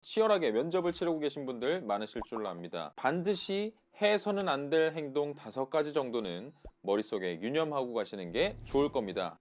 치열하게 면접을 치르고 계신 분들 많으실 줄로 압니다. 반드시 해서는 안 될 행동 5가지 정도는 머릿속에 유념하고 가시는 게 좋을 겁니다.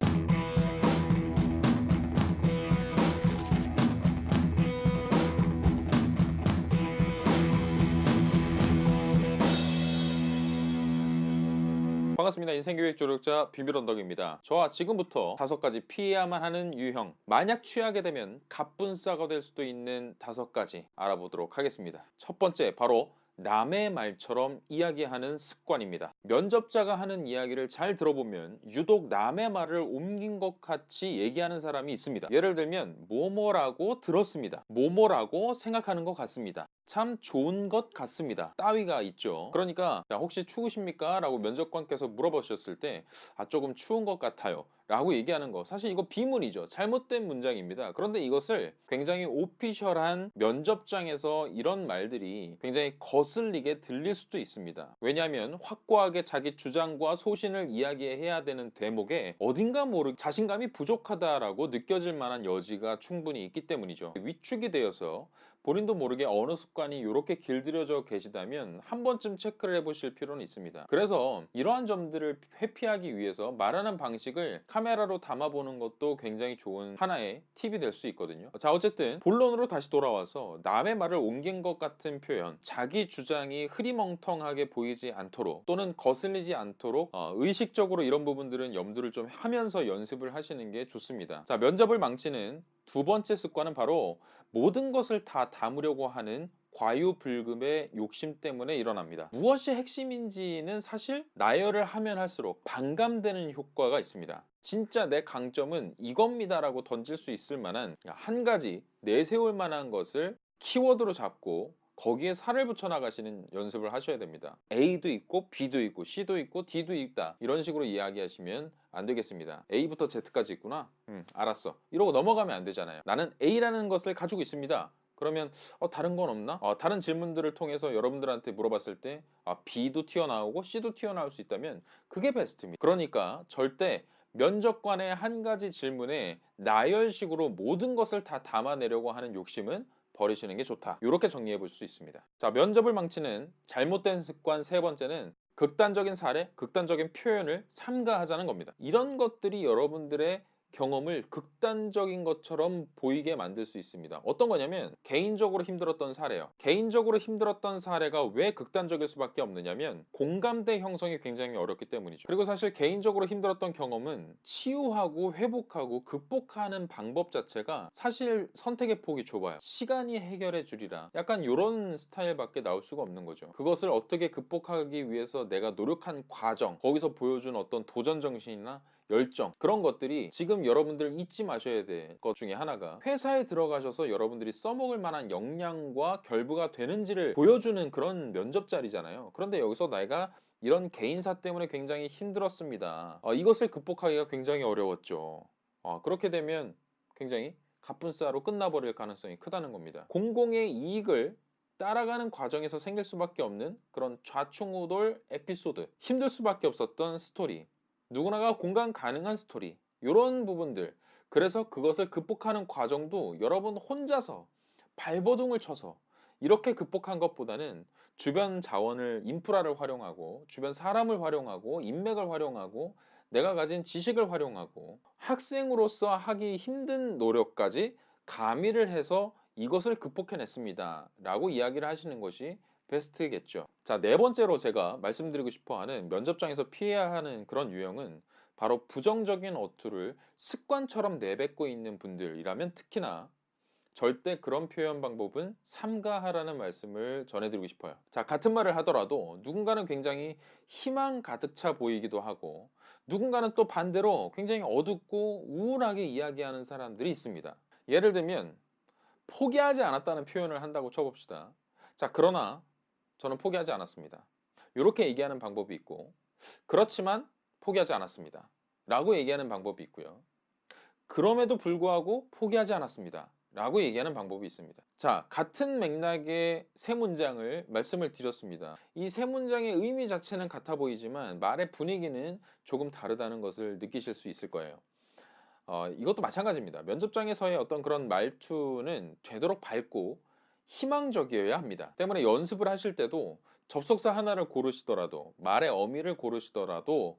반갑습니다. 인생교육 조력자 비밀언덕입니다. 저와 지금부터 5가지 피해야만 하는 유형, 만약 취하게 되면 갑분싸가 될 수도 있는 5가지 알아보도록 하겠습니다. 첫 번째, 바로 남의 말처럼 이야기하는 습관입니다. 면접자가 하는 이야기를 잘 들어보면 유독 남의 말을 옮긴 것 같이 얘기하는 사람이 있습니다. 예를 들면 뭐뭐라고 들었습니다, 뭐뭐라고 생각하는 것 같습니다, 참 좋은 것 같습니다 따위가 있죠. 그러니까 혹시 추우십니까? 라고 면접관께서 물어보셨을 때 조금 추운 것 같아요 라고 얘기하는 거, 사실 이거 비문이죠. 잘못된 문장입니다. 그런데 이것을 굉장히 오피셜한 면접장에서 이런 말들이 굉장히 거슬리게 들릴 수도 있습니다. 왜냐하면 확고하게 자기 주장과 소신을 이야기해야 되는 대목에 어딘가 모르게 자신감이 부족하다라고 느껴질 만한 여지가 충분히 있기 때문이죠. 위축이 되어서 본인도 모르게 어느 습관이 이렇게 길들여져 계시다면 한 번쯤 체크를 해보실 필요는 있습니다. 그래서 이러한 점들을 회피하기 위해서 말하는 방식을 카메라로 담아보는 것도 굉장히 좋은 하나의 팁이 될 수 있거든요. 자, 어쨌든 본론으로 다시 돌아와서 남의 말을 옮긴 것 같은 표현, 자기 주장이 흐리멍텅하게 보이지 않도록 또는 거슬리지 않도록 의식적으로 이런 부분들은 염두를 좀 하면서 연습을 하시는 게 좋습니다. 자, 면접을 망치는 2번째 습관은 바로 모든 것을 다 담으려고 하는 과유불급의 욕심 때문에 일어납니다. 무엇이 핵심인지는 사실 나열을 하면 할수록 반감되는 효과가 있습니다. 진짜 내 강점은 이겁니다 라고 던질 수 있을 만한 한 가지 내세울 만한 것을 키워드로 잡고 거기에 살을 붙여 나가시는 연습을 하셔야 됩니다. A도 있고 B도 있고 C도 있고 D도 있다, 이런 식으로 이야기하시면 안 되겠습니다. A부터 Z까지 있구나, 알았어, 이러고 넘어가면 안 되잖아요. 나는 A라는 것을 가지고 있습니다. 그러면 다른 건 없나? 다른 질문들을 통해서 여러분들한테 물어봤을 때 B도 튀어나오고 C도 튀어나올 수 있다면 그게 베스트입니다. 그러니까 절대 면접관의 한 가지 질문에 나열식으로 모든 것을 다 담아내려고 하는 욕심은 버리시는 게 좋다, 이렇게 정리해 볼 수 있습니다. 자, 면접을 망치는 잘못된 습관 3번째는 극단적인 사례, 극단적인 표현을 삼가하자는 겁니다. 이런 것들이 여러분들의 경험을 극단적인 것처럼 보이게 만들 수 있습니다. 어떤 거냐면 개인적으로 힘들었던 사례요. 개인적으로 힘들었던 사례가 왜 극단적일 수밖에 없느냐면 공감대 형성이 굉장히 어렵기 때문이죠. 그리고 사실 개인적으로 힘들었던 경험은 치유하고 회복하고 극복하는 방법 자체가 사실 선택의 폭이 좁아요. 시간이 해결해 주리라, 약간 이런 스타일밖에 나올 수가 없는 거죠. 그것을 어떻게 극복하기 위해서 내가 노력한 과정, 거기서 보여준 어떤 도전 정신이나 열정, 그런 것들이 지금 여러분들 잊지 마셔야 될 것 중에 하나가 회사에 들어가셔서 여러분들이 써먹을 만한 역량과 결부가 되는지를 보여주는 그런 면접 자리잖아요. 그런데 여기서 내가 이런 개인사 때문에 굉장히 힘들었습니다, 이것을 극복하기가 굉장히 어려웠죠, 그렇게 되면 굉장히 갑분싸로 끝나버릴 가능성이 크다는 겁니다. 공공의 이익을 따라가는 과정에서 생길 수밖에 없는 그런 좌충우돌 에피소드, 힘들 수밖에 없었던 스토리, 누구나가 공감 가능한 스토리, 이런 부분들, 그래서 그것을 극복하는 과정도 여러분 혼자서 발버둥을 쳐서 이렇게 극복한 것보다는 주변 자원을, 인프라를 활용하고 주변 사람을 활용하고 인맥을 활용하고 내가 가진 지식을 활용하고 학생으로서 하기 힘든 노력까지 가미를 해서 이것을 극복해냈습니다 라고 이야기를 하시는 것이 베스트겠죠. 자, 4번째로 제가 말씀드리고 싶어하는 면접장에서 피해야 하는 그런 유형은 바로 부정적인 어투를 습관처럼 내뱉고 있는 분들이라면 특히나 절대 그런 표현 방법은 삼가하라는 말씀을 전해드리고 싶어요. 자, 같은 말을 하더라도 누군가는 굉장히 희망 가득 차 보이기도 하고 누군가는 또 반대로 굉장히 어둡고 우울하게 이야기하는 사람들이 있습니다. 예를 들면 포기하지 않았다는 표현을 한다고 쳐봅시다. 자, 그러나 저는 포기하지 않았습니다, 이렇게 얘기하는 방법이 있고, 그렇지만 포기하지 않았습니다 라고 얘기하는 방법이 있고요, 그럼에도 불구하고 포기하지 않았습니다 라고 얘기하는 방법이 있습니다. 자, 같은 맥락의 세 문장을 말씀을 드렸습니다. 이 세 문장의 의미 자체는 같아 보이지만 말의 분위기는 조금 다르다는 것을 느끼실 수 있을 거예요. 이것도 마찬가지입니다. 면접장에서의 어떤 그런 말투는 되도록 밝고 희망적이어야 합니다. 때문에 연습을 하실 때도 접속사 하나를 고르시더라도 말의 어미를 고르시더라도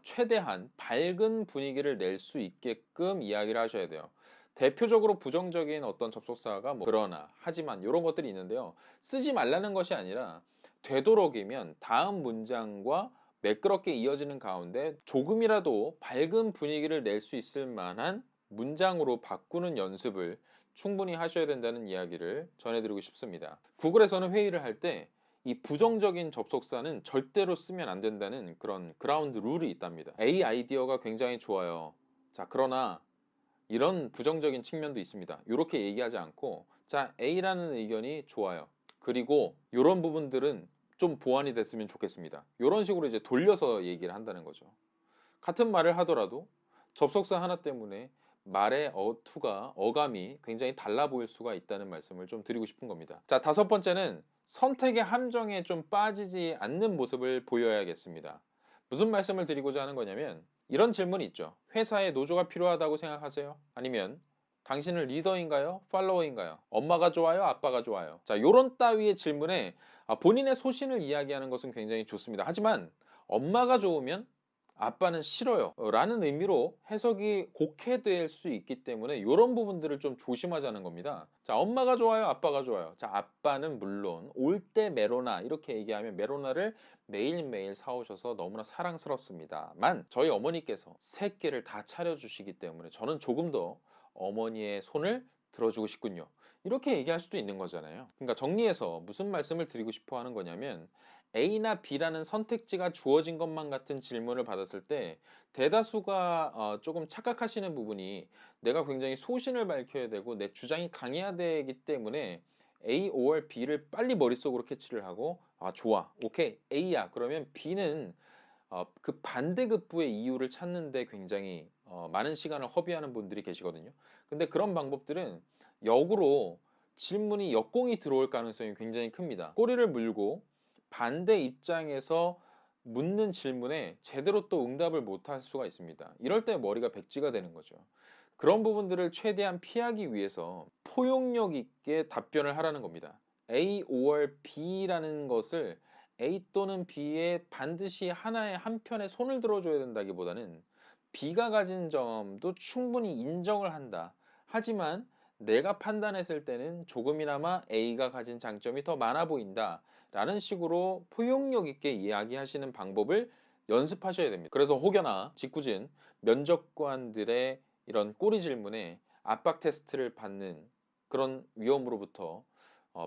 최대한 밝은 분위기를 낼 수 있게끔 이야기를 하셔야 돼요. 대표적으로 부정적인 어떤 접속사가 뭐 그러나 하지만 이런 것들이 있는데요. 쓰지 말라는 것이 아니라 되도록이면 다음 문장과 매끄럽게 이어지는 가운데 조금이라도 밝은 분위기를 낼 수 있을 만한 문장으로 바꾸는 연습을 충분히 하셔야 된다는 이야기를 전해드리고 싶습니다. 구글에서는 회의를 할 때 이 부정적인 접속사는 절대로 쓰면 안 된다는 그런 그라운드 룰이 있답니다. A 아이디어가 굉장히 좋아요. 자, 그러나 이런 부정적인 측면도 있습니다. 이렇게 얘기하지 않고, 자, A라는 의견이 좋아요. 그리고 이런 부분들은 좀 보완이 됐으면 좋겠습니다. 이런 식으로 이제 돌려서 얘기를 한다는 거죠. 같은 말을 하더라도 접속사 하나 때문에 말의 어투가, 어감이 굉장히 달라 보일 수가 있다는 말씀을 좀 드리고 싶은 겁니다. 자, 다섯 번째는 선택의 함정에 좀 빠지지 않는 모습을 보여야겠습니다. 무슨 말씀을 드리고자 하는 거냐면 이런 질문이 있죠. 회사에 노조가 필요하다고 생각하세요? 아니면 당신은 리더인가요? 팔로워인가요? 엄마가 좋아요? 아빠가 좋아요? 자, 요런 따위의 질문에 본인의 소신을 이야기하는 것은 굉장히 좋습니다. 하지만 엄마가 좋으면 아빠는 싫어요 라는 의미로 해석이 곡해될 수 있기 때문에 이런 부분들을 좀 조심하자는 겁니다. 자, 엄마가 좋아요? 아빠가 좋아요? 자, 아빠는 물론 올 때 메로나 이렇게 얘기하면 메로나를 매일매일 사오셔서 너무나 사랑스럽습니다만 저희 어머니께서 세 끼를 다 차려주시기 때문에 저는 조금 더 어머니의 손을 들어주고 싶군요. 이렇게 얘기할 수도 있는 거잖아요. 그러니까 정리해서 무슨 말씀을 드리고 싶어 하는 거냐면 A나 B라는 선택지가 주어진 것만 같은 질문을 받았을 때 대다수가 조금 착각하시는 부분이 내가 굉장히 소신을 밝혀야 되고 내 주장이 강해야 되기 때문에 A or B를 빨리 머릿속으로 캐치를 하고 좋아, 오케이, A야. 그러면 B는 그 반대급부의 이유를 찾는데 굉장히 많은 시간을 허비하는 분들이 계시거든요. 근데 그런 방법들은 역으로 질문이 역공이 들어올 가능성이 굉장히 큽니다. 꼬리를 물고 반대 입장에서 묻는 질문에 제대로 또 응답을 못할 수가 있습니다. 이럴 때 머리가 백지가 되는 거죠. 그런 부분들을 최대한 피하기 위해서 포용력 있게 답변을 하라는 겁니다. A or B라는 것을 A 또는 B에 반드시 하나의 한편에 손을 들어줘야 된다기보다는 B가 가진 점도 충분히 인정을 한다. 하지만 내가 판단했을 때는 조금이나마 A가 가진 장점이 더 많아 보인다 라는 식으로 포용력 있게 이야기하시는 방법을 연습하셔야 됩니다. 그래서 혹여나 짓궂은 면접관들의 이런 꼬리 질문에 압박 테스트를 받는 그런 위험으로부터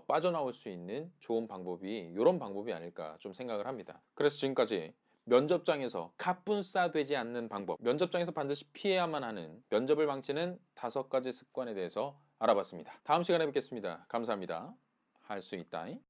빠져나올 수 있는 좋은 방법이 이런 방법이 아닐까 좀 생각을 합니다. 그래서 지금까지 면접장에서 갑분싸 되지 않는 방법, 면접장에서 반드시 피해야만 하는 면접을 망치는 5가지 습관에 대해서 알아봤습니다. 다음 시간에 뵙겠습니다. 감사합니다. 할 수 있다잉.